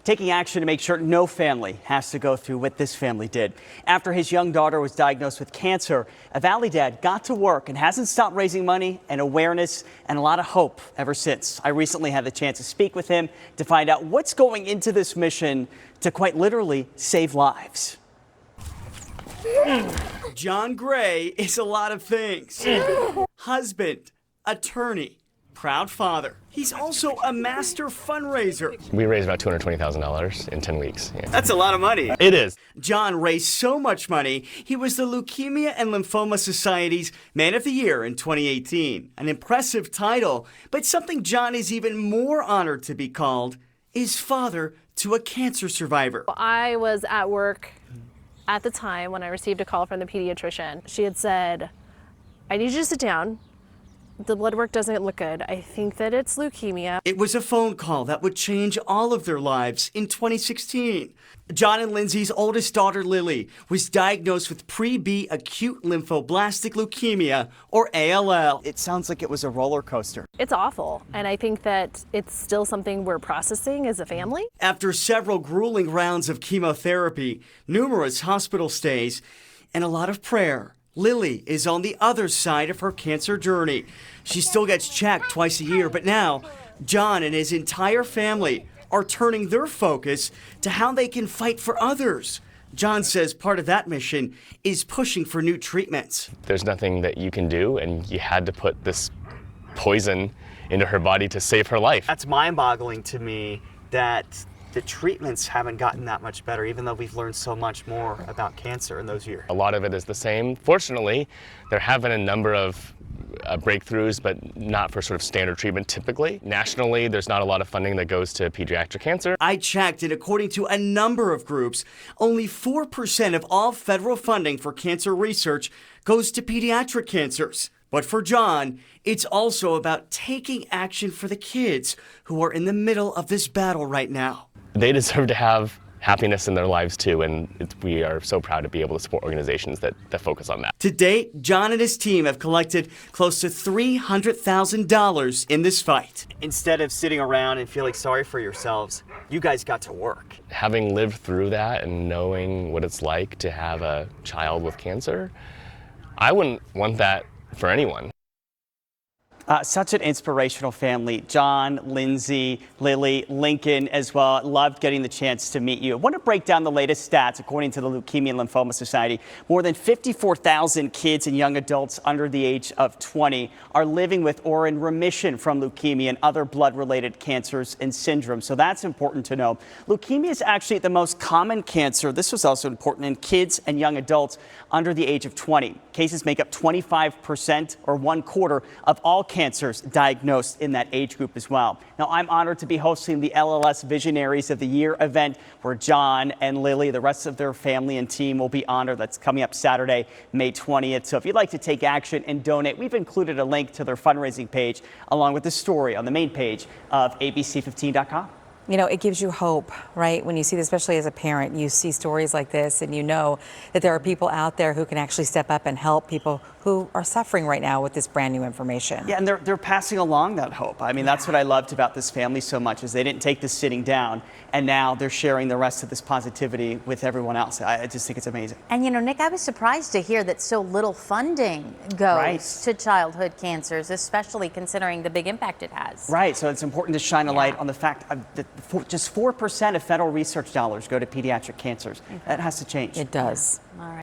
taking action to make sure no family has to go through what this family did. After his young daughter was diagnosed with cancer, a Valley dad got to work and hasn't stopped raising money and awareness and a lot of hope ever since. I recently had the chance to speak with him to find out what's going into this mission to quite literally save lives. John Gray is a lot of things. Husband, attorney, proud father. He's also a master fundraiser. We raised about $220,000 in 10 weeks. Yeah. That's a lot of money. It is. John raised so much money, he was the Leukemia and Lymphoma Society's Man of the Year in 2018. An impressive title, but something John is even more honored to be called is father to a cancer survivor. I was at work at the time when I received a call from the pediatrician. She had said, I need you to sit down. The blood work doesn't look good. I think that it's leukemia. It was a phone call that would change all of their lives in 2016. John and Lindsay's oldest daughter, Lily, was diagnosed with pre-B acute lymphoblastic leukemia, or ALL. It sounds like it was a roller coaster. It's awful, and I think that it's still something we're processing as a family. After several grueling rounds of chemotherapy, numerous hospital stays, and a lot of prayer, Lily is on the other side of her cancer journey. She still gets checked twice a year, but now John and his entire family are turning their focus to how they can fight for others. John says part of that mission is pushing for new treatments. There's nothing that you can do, and you had to put this poison into her body to save her life. That's mind-boggling to me that the treatments haven't gotten that much better, even though we've learned so much more about cancer in those years. A lot of it is the same. Fortunately, there have been a number of breakthroughs, but not for sort of standard treatment typically. Nationally, there's not a lot of funding that goes to pediatric cancer. I checked, and according to a number of groups, only 4% of all federal funding for cancer research goes to pediatric cancers. But for John, it's also about taking action for the kids who are in the middle of this battle right now. They deserve to have happiness in their lives too, and we are so proud to be able to support organizations that focus on that. To date, John and his team have collected close to $300,000 in this fight. Instead of sitting around and feeling sorry for yourselves, you guys got to work. Having lived through that and knowing what it's like to have a child with cancer, I wouldn't want that for anyone. Such an inspirational family. John, Lindsay, Lily, Lincoln as well. Loved getting the chance to meet you. I want to break down the latest stats. According to the Leukemia and Lymphoma Society, more than 54,000 kids and young adults under the age of 20 are living with or in remission from leukemia and other blood-related cancers and syndromes. So that's important to know. Leukemia is actually the most common cancer. This was also important in kids and young adults under the age of 20. Cases make up 25% or 1/4 of all cancers diagnosed in that age group as well. Now, I'm honored to be hosting the LLS Visionaries of the Year event where John and Lily, the rest of their family and team will be honored. That's coming up Saturday, May 20th. So if you'd like to take action and donate, we've included a link to their fundraising page along with the story on the main page of abc15.com. You know, it gives you hope, right? When you see, especially as a parent, you see stories like this and you know that there are people out there who can actually step up and help people who are suffering right now with this brand new information. Yeah, and they're passing along that hope. I mean, that's what I loved about this family so much is they didn't take this sitting down, and now they're sharing the rest of this positivity with everyone else. I just think it's amazing. And you know, Nick, I was surprised to hear that so little funding goes to childhood cancers, especially considering the big impact it has. Right, so it's important to shine a light on the fact that just 4% of federal research dollars go to pediatric cancers. That has to change. It does. All right.